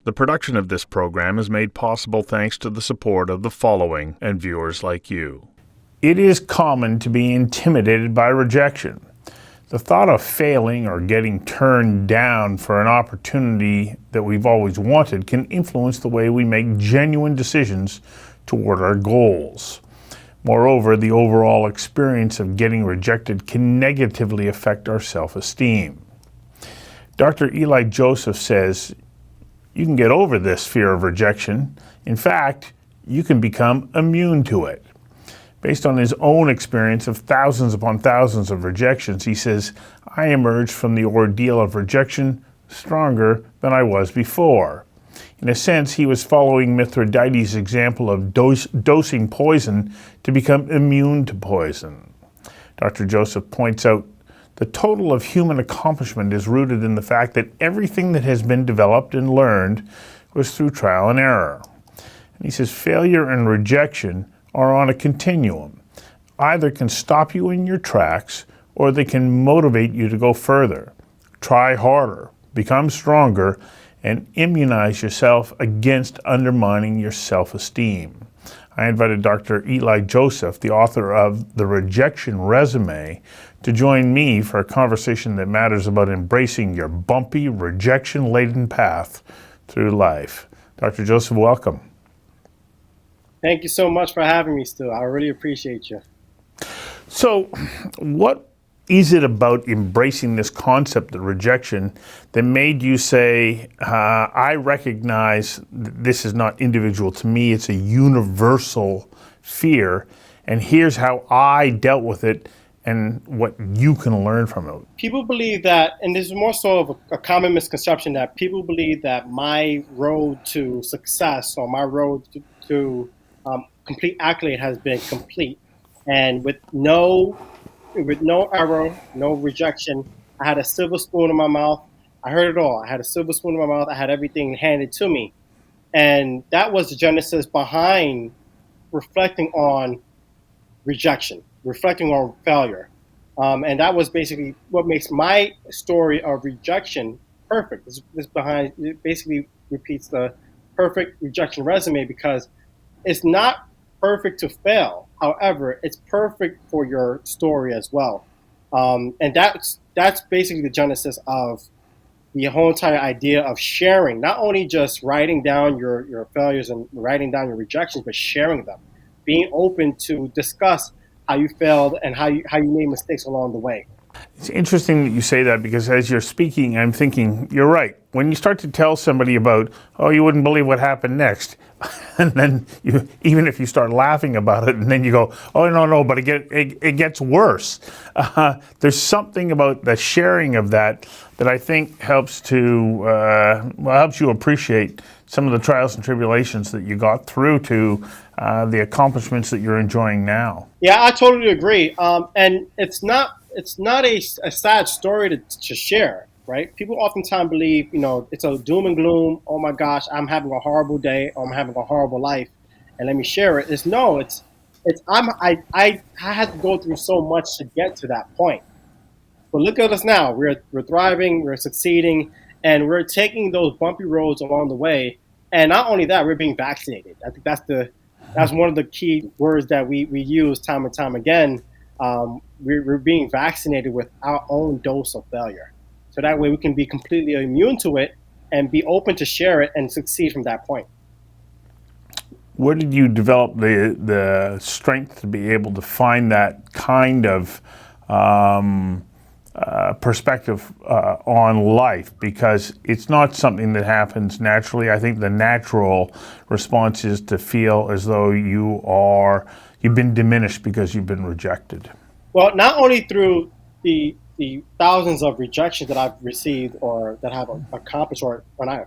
The production of this program is made possible thanks to the support of the following and viewers like you. It is common to be intimidated by rejection. The thought of failing or getting turned down for an opportunity that we've always wanted can influence the way we make genuine decisions toward our goals. Moreover, the overall experience of getting rejected can negatively affect our self-esteem. Dr. Eli Joseph says, you can get over this fear of rejection. In fact, you can become immune to it. Based on his own experience of thousands upon thousands of rejections, he says, I emerged from the ordeal of rejection stronger than I was before. In a sense, he was following Mithridates' example of dosing poison to become immune to poison. Dr. Joseph points out, the total of human accomplishment is rooted in the fact that everything that has been developed and learned was through trial and error. And he says, failure and rejection are on a continuum. Either can stop you in your tracks, or they can motivate you to go further, try harder, become stronger, and immunize yourself against undermining your self-esteem. I invited Dr. Eli Joseph, the author of The Rejection Resume, to join me for a conversation that matters about embracing your bumpy, rejection-laden path through life. Dr. Joseph, welcome. Thank you so much for having me, Stu. I really appreciate you. So, what is it about embracing this concept of rejection that made you say, I recognize this is not individual to me, it's a universal fear, and here's how I dealt with it and what you can learn from it? People believe that, and this is more so of a common misconception, that people believe that my road to success or my road to complete accolade has been complete, and with no error, no rejection. I had a silver spoon in my mouth. I heard it all. I had a silver spoon in my mouth. I had everything handed to me, and that was the genesis behind reflecting on rejection, reflecting on failure, and that was basically what makes my story of rejection perfect. It basically repeats the perfect rejection resume, because it's not perfect to fail. However, it's perfect for your story as well. And that's basically the genesis of the whole entire idea of sharing, not only just writing down your failures and writing down your rejections, but sharing them, being open to discuss how you failed and how you made mistakes along the way. It's interesting that you say that, because as you're speaking, I'm thinking, you're right. When you start to tell somebody about, oh, you wouldn't believe what happened next, and then even if you start laughing about it, and then you go, oh, no, but it gets worse. There's something about the sharing of that I think helps you appreciate some of the trials and tribulations that you got through to the accomplishments that you're enjoying now. Yeah, I totally agree. And it's not a sad story to share, right? People oftentimes believe, it's a doom and gloom. Oh my gosh, I'm having a horrible day, or I'm having a horrible life, and let me share it. I had to go through so much to get to that point. But look at us now. We're thriving, we're succeeding, and we're taking those bumpy roads along the way. And not only that, we're being vaccinated. I think that's one of the key words that we use time and time again. We're being vaccinated with our own dose of failure. So that way we can be completely immune to it and be open to share it and succeed from that point. Where did you develop the strength to be able to find that kind of perspective on life? Because it's not something that happens naturally. I think the natural response is to feel as though you've been diminished because you've been rejected. Well, not only through the thousands of rejections that I've received or that I've accomplished, or when I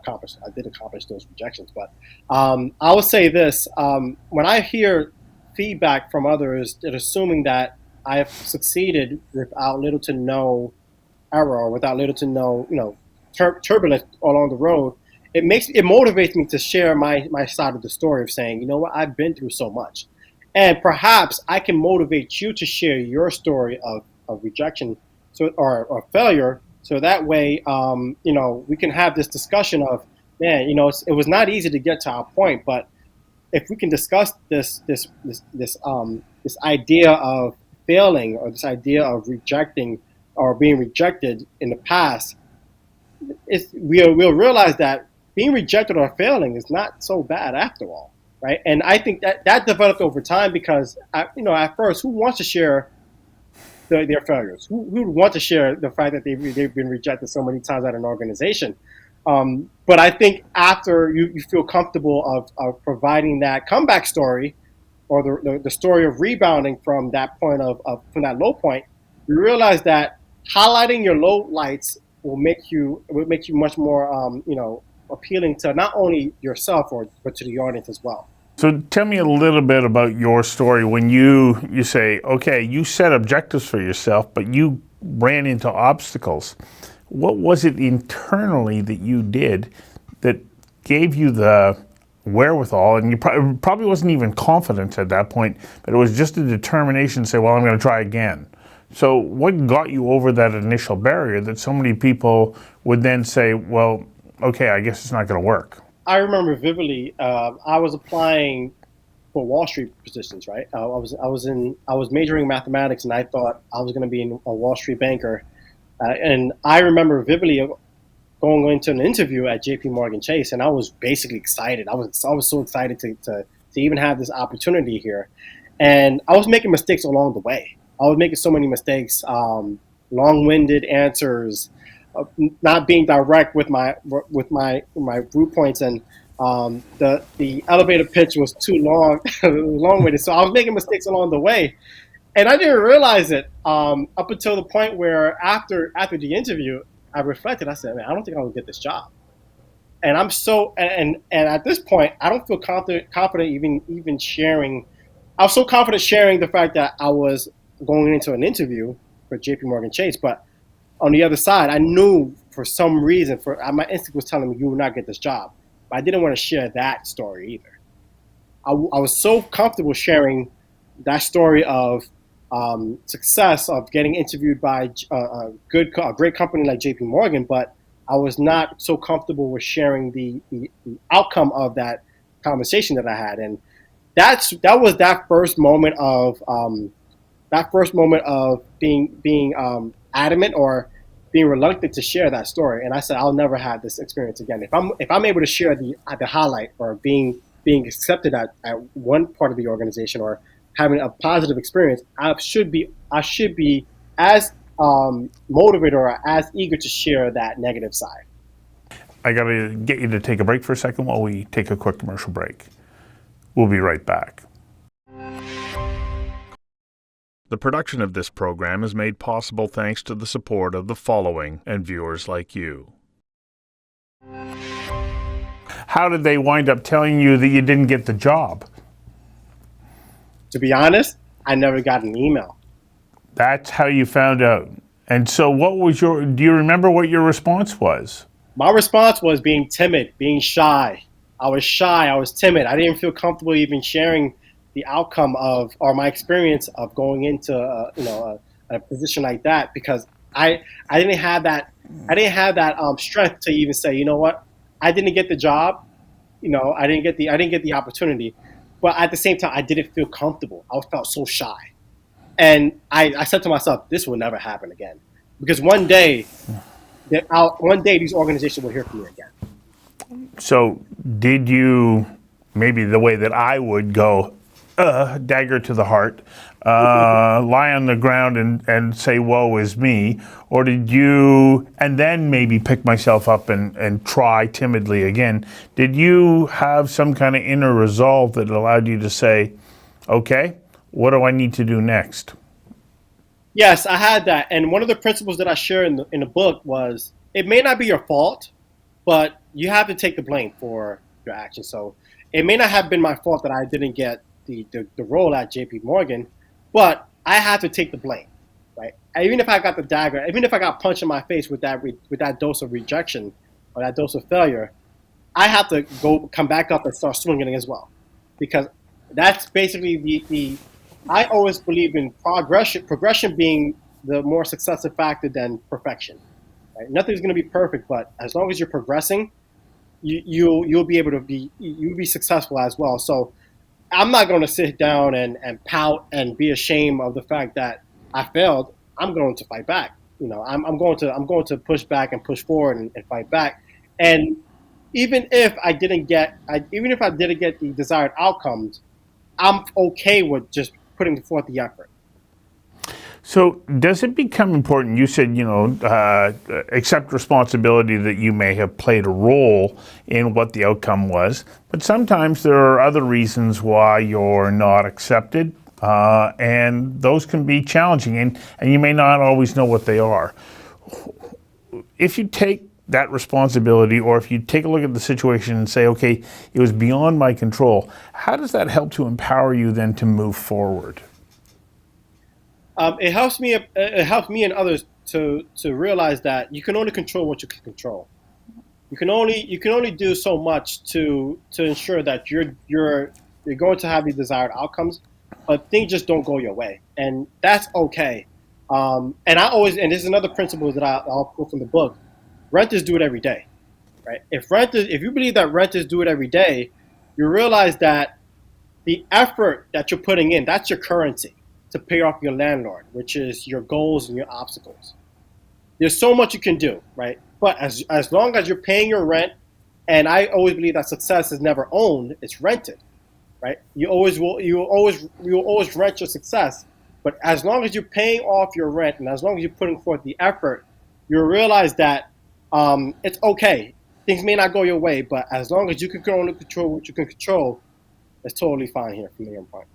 did accomplish those rejections. But I will say this, when I hear feedback from others that assuming that I have succeeded without little to no error, or without little to no, turbulence along the road, it motivates me to share my side of the story of saying, you know what, I've been through so much. And perhaps I can motivate you to share your story of rejection or failure. So that way, we can have this discussion of, man, it was not easy to get to our point, but if we can discuss this idea of failing, or this idea of rejecting or being rejected in the past, we'll realize that being rejected or failing is not so bad after all, right? And I think that developed over time because, at first, who wants to share their failures? Who would want to share the fact that they've been rejected so many times at an organization? But I think after you feel comfortable of providing that comeback story, or the story of rebounding from that point from that low point, you realize that highlighting your low lights will make you much more appealing to not only yourself but to the audience as well. So tell me a little bit about your story when you say, okay, you set objectives for yourself, but you ran into obstacles. What was it internally that you did that gave you the wherewithal, and you probably wasn't even confident at that point, but it was just a determination to say, well, I'm going to try again. So what got you over that initial barrier that so many people would then say, well, okay, I guess it's not going to work? I remember vividly. I was applying for Wall Street positions. Right. I was majoring in mathematics, and I thought I was going to be a Wall Street banker. And I remember vividly going into an interview at J.P. Morgan Chase, and I was basically excited. I was so excited to even have this opportunity here, and I was making mistakes along the way. I was making so many mistakes, long-winded answers, not being direct with my group points, and the elevator pitch was too long, long-winded. So I was making mistakes along the way, and I didn't realize it up until the point where after the interview, I reflected. I said, "Man, I don't think I would get this job." And I'm so and at this point, I don't feel confident even sharing. I was so confident sharing the fact that I was going into an interview for J.P. Morgan Chase, but on the other side, I knew for some reason, my instinct was telling me you will not get this job, but I didn't want to share that story either. I was so comfortable sharing that story of success, of getting interviewed by a great company like J.P. Morgan, but I was not so comfortable with sharing the outcome of that conversation that I had, and that was that first moment of being adamant or being reluctant to share that story. And I said, I'll never have this experience again. If I'm able to share the highlight, or being accepted at one part of the organization, or having a positive experience, I should be as motivated or as eager to share that negative side. I got to get you to take a break for a second while we take a quick commercial break. We'll be right back. The production of this program is made possible thanks to the support of the following and viewers like you. How did they wind up telling you that you didn't get the job? To be honest, I never got an email. That's how you found out. And so do you remember what your response was? My response was being timid, being shy. I was shy, I was timid. I didn't feel comfortable even sharing the outcome of, or my experience of going into a position like that, because I didn't have that strength to even say, you know what, I didn't get the job, I didn't get the opportunity, but at the same time I didn't feel comfortable. I felt so shy, and I said to myself, this will never happen again, because one day these organizations will hear from me again. So did you, maybe the way that I would go, dagger to the heart, lie on the ground and say, woe is me? Or did you, and then maybe pick myself up and try timidly again? Did you have some kind of inner resolve that allowed you to say, okay, what do I need to do next? Yes, I had that. And one of the principles that I share in the book was, it may not be your fault, but you have to take the blame for your actions. So it may not have been my fault that I didn't get the role at J.P. Morgan, but I had to take the blame, right? Even if I got the dagger, even if I got punched in my face with that dose of rejection or that dose of failure, I have to come back up and start swinging as well, because that's basically I always believe in progression being the more successive factor than perfection. Right? Nothing's going to be perfect, but as long as you're progressing, you'll be able to you'll be successful as well. So I'm not going to sit down and pout and be ashamed of the fact that I failed. I'm going to fight back. I'm going to push back and push forward and fight back. And even if I didn't get the desired outcomes, I'm okay with just putting forth the effort. So does it become important? You said, accept responsibility that you may have played a role in what the outcome was, but sometimes there are other reasons why you're not accepted, and those can be challenging, and you may not always know what they are. If you take that responsibility, or if you take a look at the situation and say, okay, it was beyond my control, how does that help to empower you then to move forward? It helps me. It helps me and others to realize that you can only control what you can control. You can only do so much to ensure that you're going to have the desired outcomes, but things just don't go your way, and that's okay. And this is another principle that I'll pull from the book. Renters do it every day, right? If you believe that renters do it every day, you realize that the effort that you're putting in, that's your currency to pay off your landlord, which is your goals and your obstacles. There's so much you can do, right? But as long as you're paying your rent, and I always believe that success is never owned, it's rented, right? You will always rent your success. But as long as you're paying off your rent and as long as you're putting forth the effort, you'll realize that it's okay. Things may not go your way, but as long as you can only control what you can control, it's totally fine here from the point.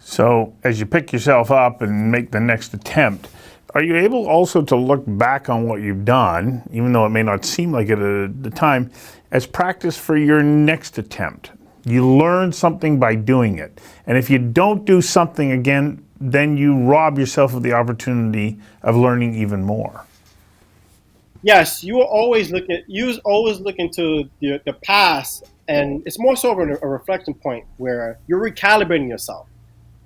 So as you pick yourself up and make the next attempt, are you able also to look back on what you've done, even though it may not seem like it at the time, as practice for your next attempt? You learn something by doing it. And if you don't do something again, then you rob yourself of the opportunity of learning even more. Yes, you always look into the past, and it's more so of a reflection point where you're recalibrating yourself.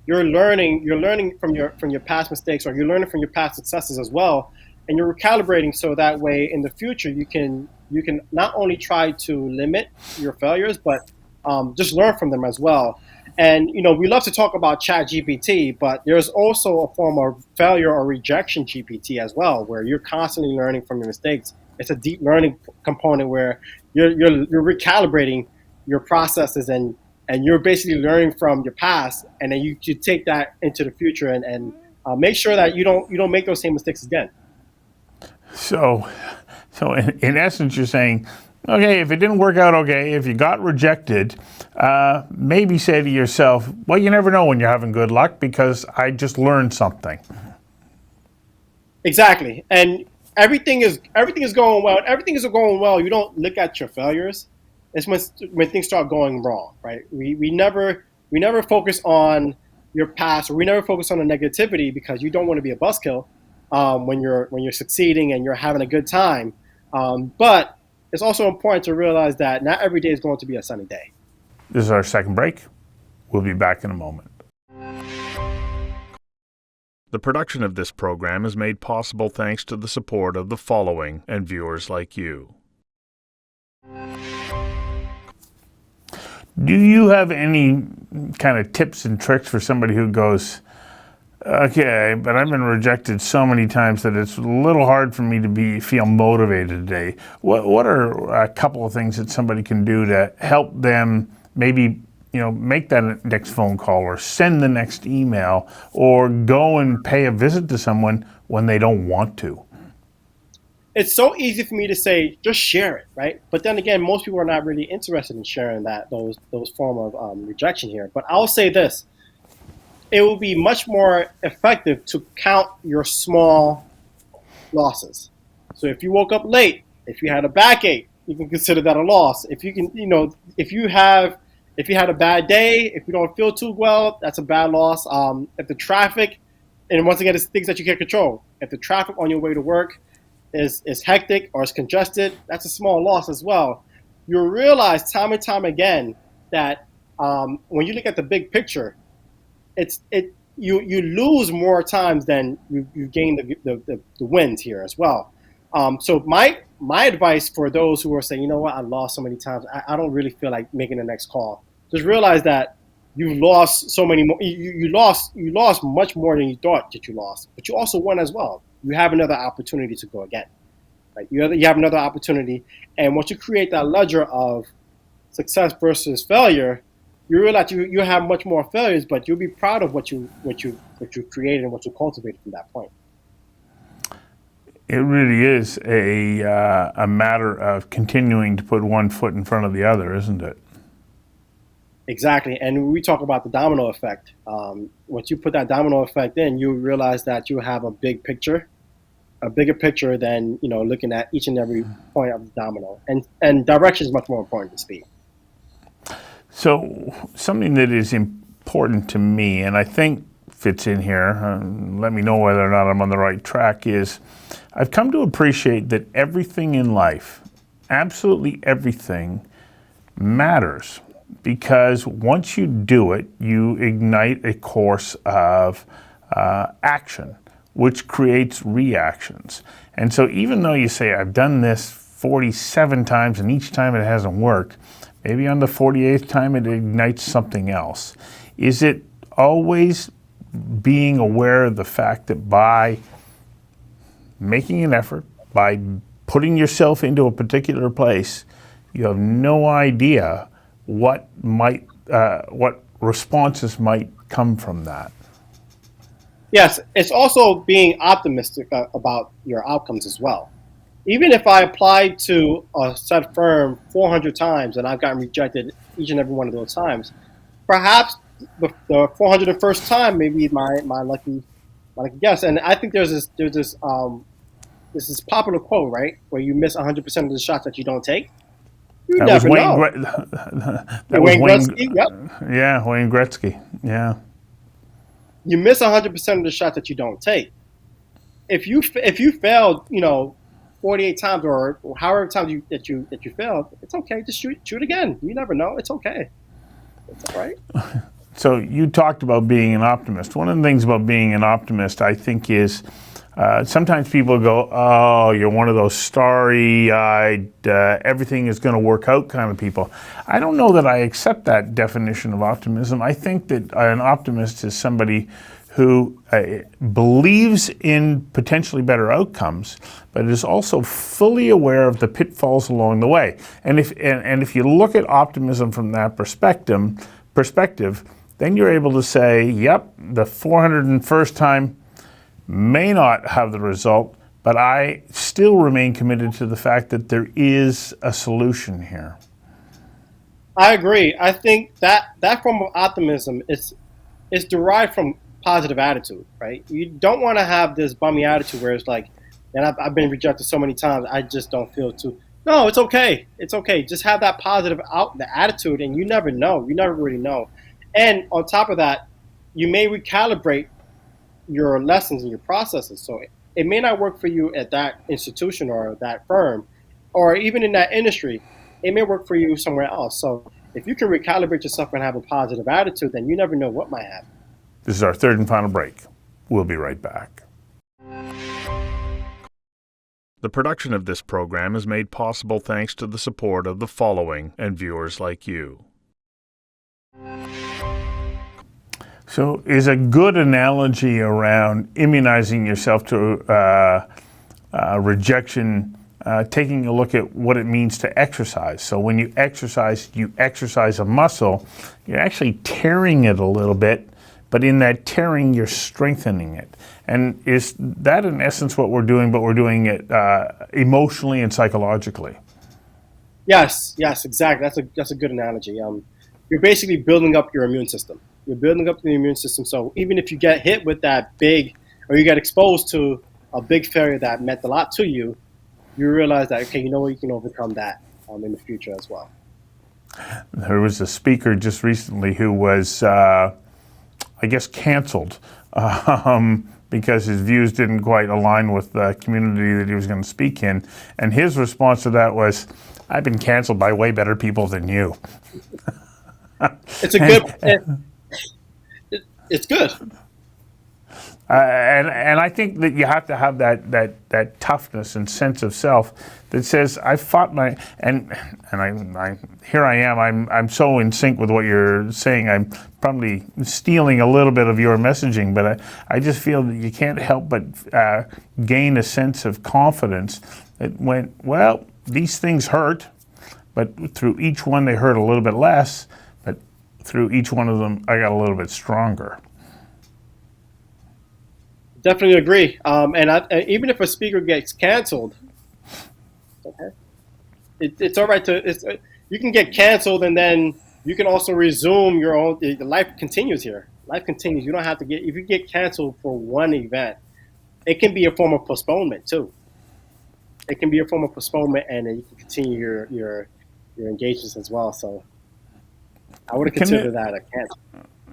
You're learning from your past mistakes, or you're learning from your past successes as well, and you're recalibrating so that way in the future you can not only try to limit your failures, but just learn from them as well. And we love to talk about Chat GPT, but there's also a form of failure or rejection GPT as well, where you're constantly learning from your mistakes. It's a deep learning component where you're recalibrating your processes, and you're basically learning from your past, and then you take that into the future and make sure that you don't make those same mistakes again. So in essence, you're saying, okay, if it didn't work out okay, if you got rejected, maybe say to yourself, well, you never know when you're having good luck because I just learned something. Exactly. And everything is going well. Everything is going well. You don't look at your failures. It's when things start going wrong, right? We never focus on your past, or we never focus on the negativity because you don't want to be a buzzkill when you're succeeding and you're having a good time. But it's also important to realize that not every day is going to be a sunny day. This is our second break. We'll be back in a moment. The production of this program is made possible thanks to the support of the following and viewers like you. Do you have any kind of tips and tricks for somebody who goes, okay, but I've been rejected so many times that it's a little hard for me to feel motivated today? What are a couple of things that somebody can do to help them maybe make that next phone call, or send the next email, or go and pay a visit to someone when they don't want to? It's so easy for me to say, just share it, right? But then again, most people are not really interested in sharing those form of rejection here. But I'll say this: it will be much more effective to count your small losses. So if you woke up late, if you had a backache, you can consider that a loss. If you had a bad day, if you don't feel too well, that's a bad loss. If the traffic, and once again, it's things that you can't control. If the traffic on your way to work is hectic or is congested, that's a small loss as well. You'll realize time and time again that when you look at the big picture, you lose more times than you gain the wins here as well. So my my advice for those who are saying, you know what, I lost so many times, I don't really feel like making the next call. Just realize that you lost so many more. You lost much more than you thought that you lost, but you also won as well. You have another opportunity to go again. Right? You have another opportunity, and once you create that ledger of success versus failure, you realize you have much more failures, but you'll be proud of what you created and what you cultivated from that point. It really is a matter of continuing to put one foot in front of the other, isn't it? Exactly, and we talk about the domino effect. Once you put that domino effect in, you realize that you have a bigger picture than looking at each and every point of the domino. And direction is much more important than speed. So something that is important to me, and I think fits in here, let me know whether or not I'm on the right track, is I've come to appreciate that everything in life, absolutely everything, matters. Because once you do it, you ignite a course of action, which creates reactions. And so even though you say, I've done this 47 times and each time it hasn't worked, maybe on the 48th time it ignites something else. Is it always being aware of the fact that by making an effort, by putting yourself into a particular place, you have no idea what responses might come from that? Yes, it's also being optimistic about your outcomes as well. Even if I applied to a set firm 400 times and I've gotten rejected each and every one of those times, perhaps the 401st time may be my lucky guess. And I think there's this popular quote, right, where you miss 100% of the shots that you don't take. You That was never Wayne. know. That was Wayne Gretzky. Yep. Yeah, Wayne Gretzky. Yeah. You miss 100% of the shots that you don't take. If you failed, 48 times or however times that you failed, it's okay. Just shoot again. You never know. It's okay. It's all right. So you talked about being an optimist. One of the things about being an optimist, I think, is sometimes people go, oh, you're one of those starry-eyed, everything is going to work out kind of people. I don't know that I accept that definition of optimism. I think that an optimist is somebody who believes in potentially better outcomes, but is also fully aware of the pitfalls along the way. And if you look at optimism from that perspective, then you're able to say, yep, the 401st time may not have the result, but I still remain committed to the fact that there is a solution here. I agree. I think that form of optimism is derived from positive attitude, right? You don't want to have this bummy attitude where it's like, and I've been rejected so many times, I just don't feel too. No, it's okay. It's okay. Just have that positive the attitude, and you never know. You never really know. And on top of that, you may recalibrate your lessons and your processes. So it may not work for you at that institution or that firm, or even in that industry. It may work for you somewhere else. So if you can recalibrate yourself and have a positive attitude, then you never know what might happen. This is our third and final break. We'll be right back. The production of this program is made possible thanks to the support of the following and viewers like you. So is a good analogy around immunizing yourself to rejection, taking a look at what it means to exercise. So when you exercise a muscle, you're actually tearing it a little bit, but in that tearing, you're strengthening it. And is that in essence what we're doing, but we're doing it emotionally and psychologically? Yes, exactly. That's a good analogy. You're basically building up your immune system. You're building up the immune system. So even if you get hit with that big, or you get exposed to a big failure that meant a lot to you, you realize that, okay, you know what, you can overcome that in the future as well. There was a speaker just recently who was, I guess, canceled because his views didn't quite align with the community that he was going to speak in. And his response to that was, I've been canceled by way better people than you. It's a good. It's good. And I think that you have to have that toughness and sense of self that says I fought my and I here I am. I'm so in sync with what you're saying. I'm probably stealing a little bit of your messaging, but I just feel that you can't help but gain a sense of confidence that well, these things hurt, but through each one they hurt a little bit less, but through each one of them I got a little bit stronger. Definitely agree. Even if a speaker gets canceled, okay, it's all right you can get canceled and then you can also resume your own. The life continues here. Life continues. You don't have to if you get canceled for one event, it can be a form of postponement too. It can be a form of postponement, and then you can continue your engagements as well. So I would consider that a cancel.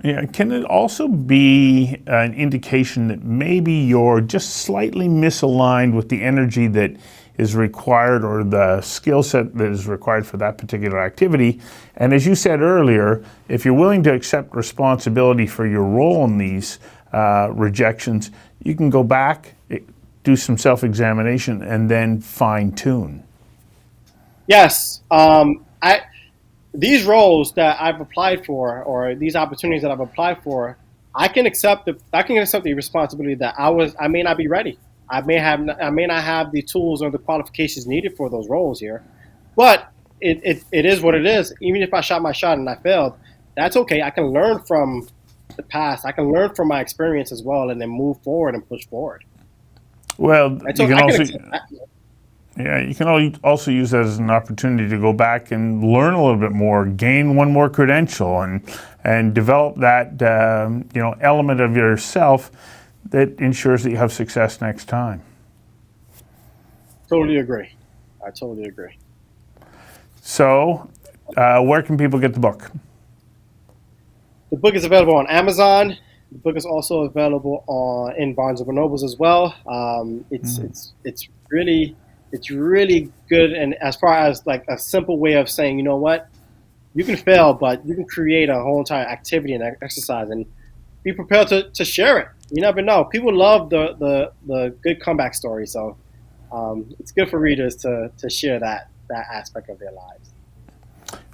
Yeah, can it also be an indication that maybe you're just slightly misaligned with the energy that is required or the skill set that is required for that particular activity? And as you said earlier, if you're willing to accept responsibility for your role in these rejections, you can go back, do some self-examination, and then fine-tune. Yes. These roles that I've applied for, or these opportunities that I've applied for, I can accept the responsibility that I may not be ready. I may not have the tools or the qualifications needed for those roles here, but it is what it is. Even if I shot my shot and I failed, that's okay. I can learn from the past. I can learn from my experience as well, and then move forward and push forward. Well, you can also use that as an opportunity to go back and learn a little bit more, gain one more credential, and develop that element of yourself that ensures that you have success next time. Totally agree. I totally agree. So, where can people get the book? The book is available on Amazon. The book is also available in Barnes and Nobles as well. It's really good, and as far as like a simple way of saying, you know what, you can fail, but you can create a whole entire activity and exercise, and be prepared to share it. You never know. People love the good comeback story, so it's good for readers to share that aspect of their lives.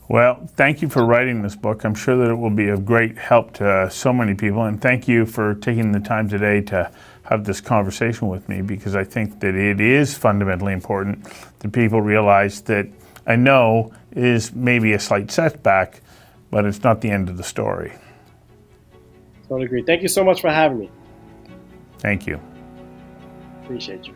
Well, thank you for writing this book. I'm sure that it will be of great help to so many people, and thank you for taking the time today to have this conversation with me, because I think that it is fundamentally important that people realize that a no is maybe a slight setback, but it's not the end of the story. Totally agree. Thank you so much for having me. Thank you. Appreciate you.